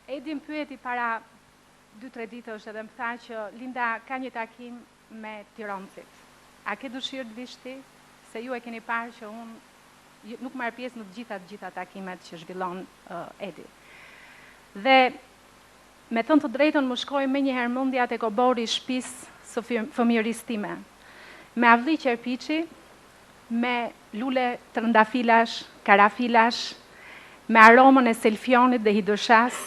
Edi më pyeti para 2-3 ditësh edhe më tha që Linda ka një takim me Tirancit. A ke dëshirë të vish ti? Se ju e keni parë që unë nuk marr pjesë në të gjitha takimet që zhvillon Edi. Dhe me thënë të drejtën më shkoi me një herë mendja tek obori i shtëpisë së fëmijërisë time. Me avlli qerpiçi, me lule trëndafilash, karafilash, me aromën e selfionit dhe hidrëshas,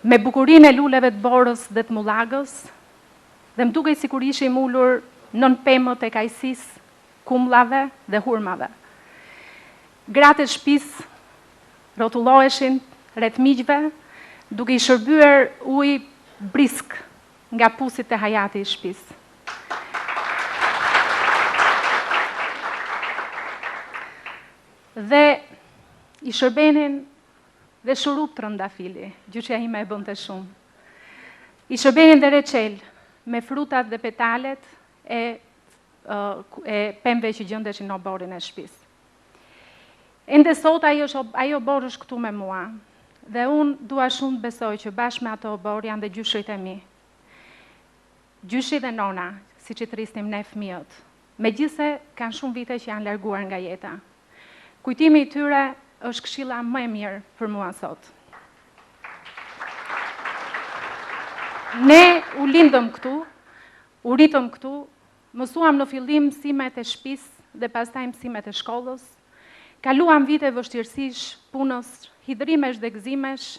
me bukurinë e luleve të borës dhe të mullagës, dhe më dukej sikur ishim ulur nën pemët e kajsisë, kumllave dhe hurmave. Gratë e shtëpisë rrotulloheshin rreth miqve, duke i shërbyer ujë brisk nga pusit e hajati i shtëpisë. Dhe i shërbenin dhe shurup trëndafili, gjyqja ime e bënte shumë. I shërbenin dhe reçel me frutat dhe petalet e pemëve që gjëndeshin në oborin e shtëpisë. Ende sot ajo obor është këtu me mua, dhe unë dua shumë të besoj që bashkë me ato obor janë dhe gjyshrit e mi. Gjyshi dhe nona, si që të rrisnim ne fëmijët, megjithse kanë shumë vite që janë larguar nga jeta. Kujtimi i tyre është këshilla më e mirë për mua sot. Ne u lindëm këtu, u ritëm këtu, mësuam në fillim mësimet e shtëpisë dhe pastaj mësimet e shkollës, kaluam vite vështirësish, punës, hidhrimesh dhe gëzimesh,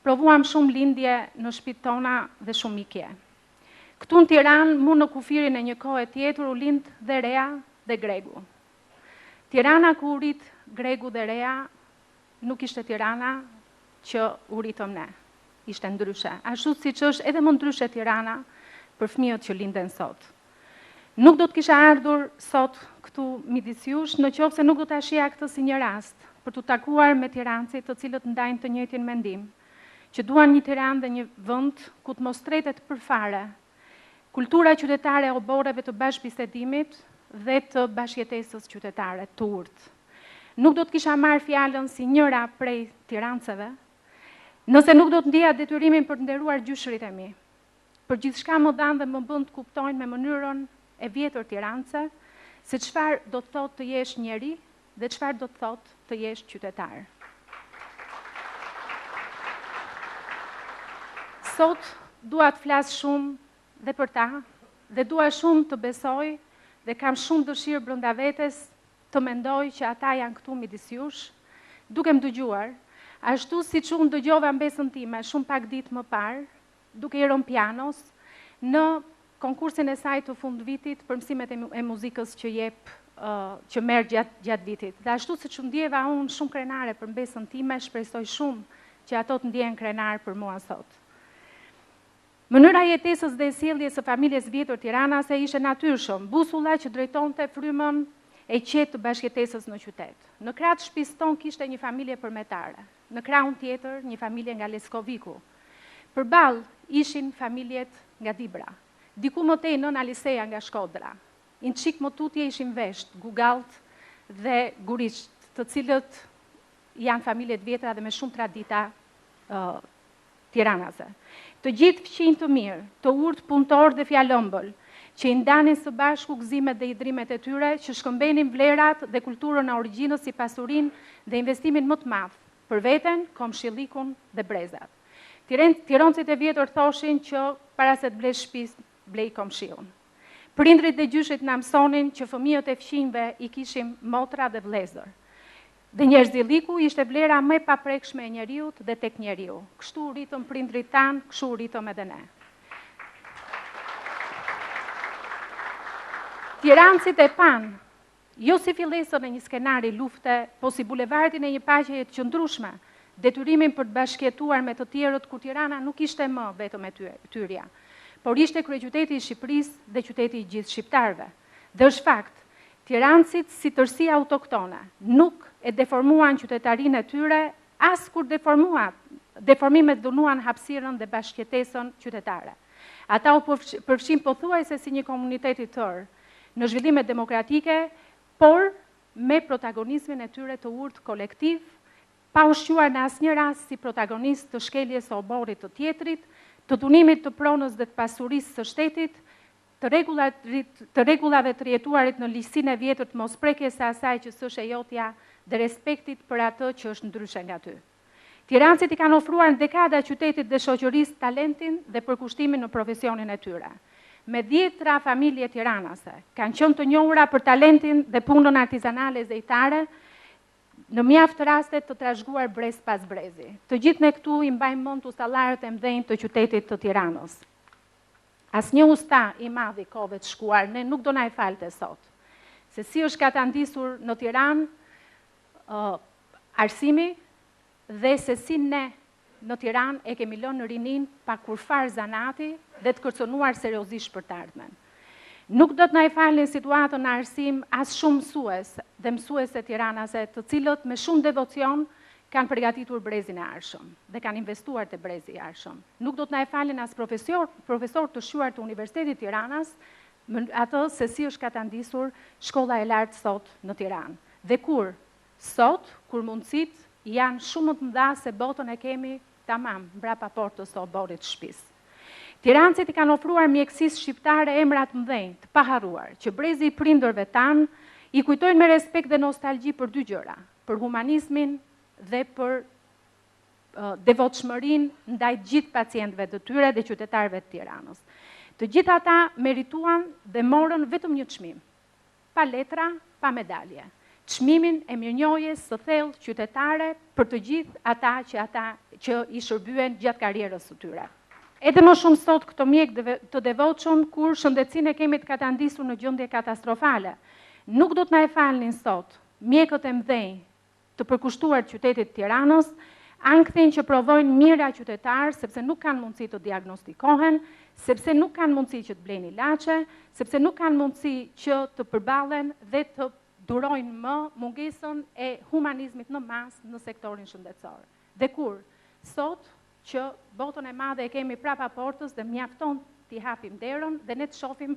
provuam shumë lindje në shtëpitë tona dhe shumë mikje. Këtu në Tiranë, mu në kufirin e një kohe tjetër, u lind dhe Rea dhe Gregu. Tirana ku u rit Gregu dhe Rea nuk ishte Tirana që u ritëm ne, ishte ndryshe. Ashtu si që është edhe më ndryshe Tirana për fëmijët që linden sot. Nuk do të kisha ardhur sot këtu midis jush, në qoftë se nuk do të shija këtë si një rast për të takuar me tirancit të cilët ndajnë të njëjtin mendim, që duan një Tiranë dhe një vend ku të mos tretet përfare kultura qytetare e oboreve të bashkëbisedimit dhe të bashkëjetesës qytetare të urtë. Nuk do të kisha marrë fjalën si njëra prej tiranceve, nëse nuk do të ndjeja detyrimin për të nderuar gjyshrit e mi. Për gjithçka më dhanë dhe më bën të kuptojnë me mënyrën e vjetër tirance, se çfarë do të thotë të jesh njeri dhe çfarë do të thotë të jesh qytetar. Sot dua të flas shumë dhe për ta, dhe dua shumë të besoj dhe kam shumë dëshirë brenda vetes të mendoj që ata janë këtu midis jush, duke më dëgjuar, ashtu si që unë dëgjova mbesën time shumë pak ditë më parë, duke i rënë pianos, në konkursin e saj të fund vitit për mësimet e muzikës që merr gjatë vitit. Dhe ashtu si që ndjeva unë shumë krenare për mbesën time, shpresoj shumë që ato të ndjen krenar për mua sot. Mënyra e jetesës dhe sjelljes së familjes vjetër tiranase ishte natyrshëm, busulla që drejtonte frymën e qetë të bashkëjetesës në qytet. Në krah të shtëpisë tonë kishte një familje përmetare, në krahun tjetër një familje nga Leskoviku. Përballë ishin familjet nga Dibra, diku më tej nëna Aliseja nga Shkodra. Në çik më tutje ishin Vesht, Gugalt dhe Gurisht, të cilët janë familjet vjetra dhe me shumë tradita tiranase. Të gjithë fqinj të mirë, të urtë punëtor dhe fjalëmbël, që i ndanin së bashku gëzimet dhe idhrimet e tyre, që shkëmbenin vlerat dhe kulturën e origjinës si pasurinë dhe investimin më të madh për veten, komshillikun dhe brezat. Tirancit e vjetër thoshin që para se të blesh shtëpisë, blej komshiun. Prindrit dhe gjyshit na mësonin që fëmijët e fqinjve i kishim motra dhe vëllezër. Dhe njerëzilliku ishte vlera më e paprekshme e njeriut dhe tek njeriu. Kështu u ritëm prindrit tanë, kështu u ritëm edhe ne. Tirancit e panë, jo si fillesën e një skenari lufte, po si bulevardin e një paqeje të qëndrueshme, detyrimin për të bashkëjetuar me të tjerët kur Tirana nuk ishte më vetëm e tyrja, por ishte kryeqyteti i Shqipërisë dhe qyteti i gjithë shqiptarëve. Dhe është fakt, tirancit si tërësi autoktone nuk e deformuan qytetarinë e tyre, as kur deformimet dënuan hapësirën dhe bashkëjetesën qytetare. Ata u përfshin pothuajse si një komunitet i tërë në zhvillimet demokratike, por me protagonizmin e tyre të urtë kolektiv, pa ushquar në asnjë rast si protagonist të shkeljes së oborrit të tjetrit, të tunimit të pronës dhe të pasurisë së shtetit, të rregullave të rjetuarit në ligjsinë e vjetër të mosprekjes së asaj që s'është e jotja dhe respektit për atë që është ndryshe nga ty. Tirancët i kanë ofruar në dekada qytetit dhe shoqërisë talentin dhe përkushtimin në profesionin e tyre. Me 10 familje tiranase kanë qenë të njohura për talentin dhe punën artizanale zejtare, në mjaft raste të trashëguar brez pas brezi. Të gjithë ne këtu i mbajmë mend ustallarët e mëdhenj të qytetit të Tiranës. Asnjë usta i madh i kohëve të shkuar ne nuk do na e falte sot. Se si është katandisur në Tiranë arsimi dhe se si ne në Tiranë e kemi lënë rinin pa kurfar zanati dhe të kërcënuar seriozisht për të ardhmen. Nuk do të na e falin situatën në arsim as shumë mësues dhe mësuese tiranase, të cilët me shumë devocion kanë përgatitur brezin e arshëm dhe kanë investuar te brezi i arshëm. Nuk do të na e falin as profesor të shquar të Universitetit Tiranas, atë se si është katandisur shkolla e lartë sot në Tiranë. Dhe kur mundësit janë shumë më të mëdha se botën e kemi tamam mbrapa portës së oborrit të shtëpisë. Tirancët i kanë ofruar mjekësisë shqiptare emrat mëdhenj, të paharruar, që brezi i prindërve tanë i kujtojnë me respekt dhe nostalgji për 2 gjëra, për humanizmin dhe për devotshmërinë ndaj gjithë pacientëve të tyre dhe qytetarëve të Tiranës. Të gjithë ata merituan dhe morën vetëm një çmim, pa letra, pa medalje. Çmimin e mirënjohjes së thellë qytetare për të gjithë ata që i shërbyen gjatë karrierës së tyre. Edhe më shumë sot këto mjek të devotshëm kur shëndetësinë e kemi të katandisur në gjendje katastrofale. Nuk do të na e falnin sot mjekët e mëdhenj të përkushtuar qytetit Tiranës, ankthejnë që provojnë mira qytetarë sepse nuk kanë mundësi të diagnostikohen, sepse nuk kanë mundësi që të blejnë ilaçe, sepse nuk kanë mundësi që të përballen dhe të durojnë më mungesën e humanizmit në masë në sektorin shëndetësor. Dhe kur sot që botën e madhe e kemi prapa portës dhe mjafton t'i hapim derën dhe ne të shohim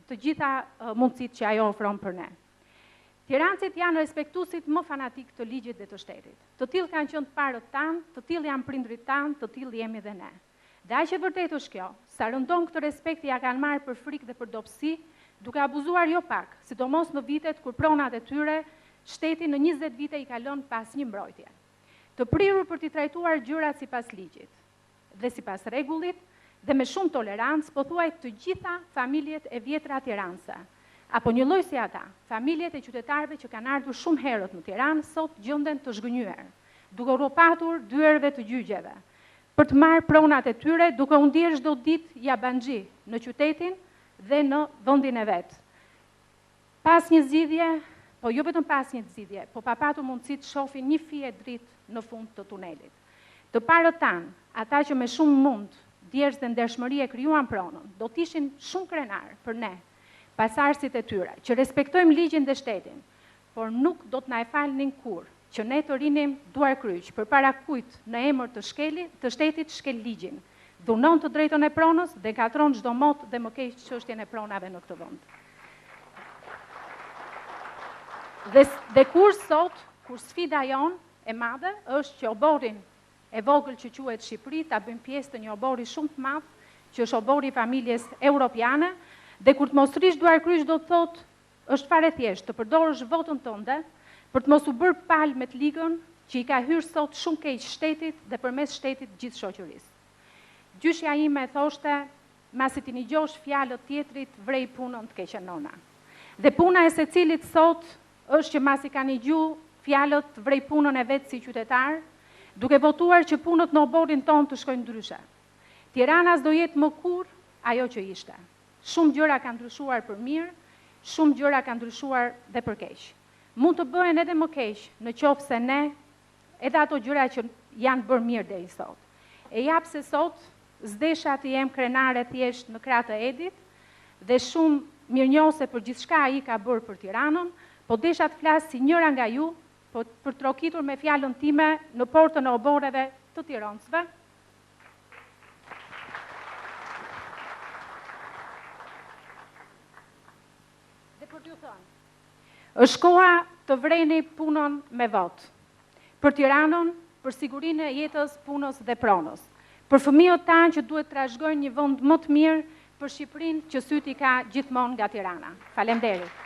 të gjitha mundësitë që ajo ofron për ne. Tirancët janë respektuesit më fanatik të ligjit dhe të shtetit. Të tillë kanë qenë të parët tanë, të tillë janë prindrit tanë, të tillë jemi dhe ne. Dhe aq e vërtetë është kjo, sa rëndon këtë respekt ja kanë marrë për frikë dhe për dobësi, duke abuzuar jo pak, sidomos në vitet kur pronat e tyre shteti në 20 vite i ka lënë pa asnjë mbrojtje. Të prirur për t'i trajtuar gjërat sipas ligjit dhe sipas rregullit dhe me shumë tolerancë, pothuaj të gjitha familjet e vjetra tiranëse, apo një lloj si ata, familjet e qytetarëve që kanë ardhur shumë herët në Tiranë, sot gjenden të zhgënjyer, duke rropatur dyerve të gjyqjeve, për të marrë pronat e tyre, duke u ndier çdo ditë jabanxhi në qytetin dhe në vendin e vet. Pas një zgjidhje, po jo vetëm pas një zgjidhje, po pa patur mundësi të shohin një fije dritë në fund të tunelit. Të parët tanë, ata që me shumë mund, djersh dhe ndershmëri e krijuan pronën, do të ishin shumë krenar për ne, pasardhësit e tyre, që respektojmë ligjin dhe shtetin, por nuk do të na e falnin kurrë që ne të rinim duar kryq përpara kujt në emër të shtetit shkel ligjin, dhunon të drejtën e pronës dhe katron çdo mot dhe më keq çështjen e pronave në këtë vend. Dhe kur sfida jon e madhe është që oborrin e vogël që quhet Shqipëri ta bëjmë pjesë të një obori shumë të madh, që është obori i familjes europiane, dhe kur të mos rish duar kryq do të thotë është fare thjesht të përdorësh votën tënde për të mos u bërë palë me të ligën që i ka hyrë sot shumë keq shtetit dhe përmes shtetit gjithë shoqërisë. Gjyshja ime thoshte, masi ti një gjosh fjalët tjetrit, vrej punën të keqe nona. Dhe puna e secilit sot është që masi ka një gjuhë fjalët vrej punën e vetë si qytetar, duke votuar që punët në oborin ton të shkojnë ndryshe. Tirana s'do jetë më kurrë ajo që ishte. Shumë gjëra kanë ndryshuar për mirë, shumë gjëra kanë ndryshuar dhe për keq. Mund të bëhen edhe më keq në qoftë se ne edhe ato gjëra që janë bërë mirë deri sot. E jap se sot s'desha të jem krenare thjesht në krah të Edit dhe shumë mirënjohëse për gjithçka ai ka bërë për Tiranën, po desha të flas si njëra nga ju, po për trokitur me fjalën time në portën e oborreve të tirancëve. Dhe për t'ju thënë, është koha të vreni punën me votë. për Tiranën, për sigurinë e jetës, punës dhe pronës. Për fëmijët tanë që duhet të trashëgojnë një vend më të mirë, për Shqipërinë që syti ka gjithmonë nga Tirana. Faleminderit.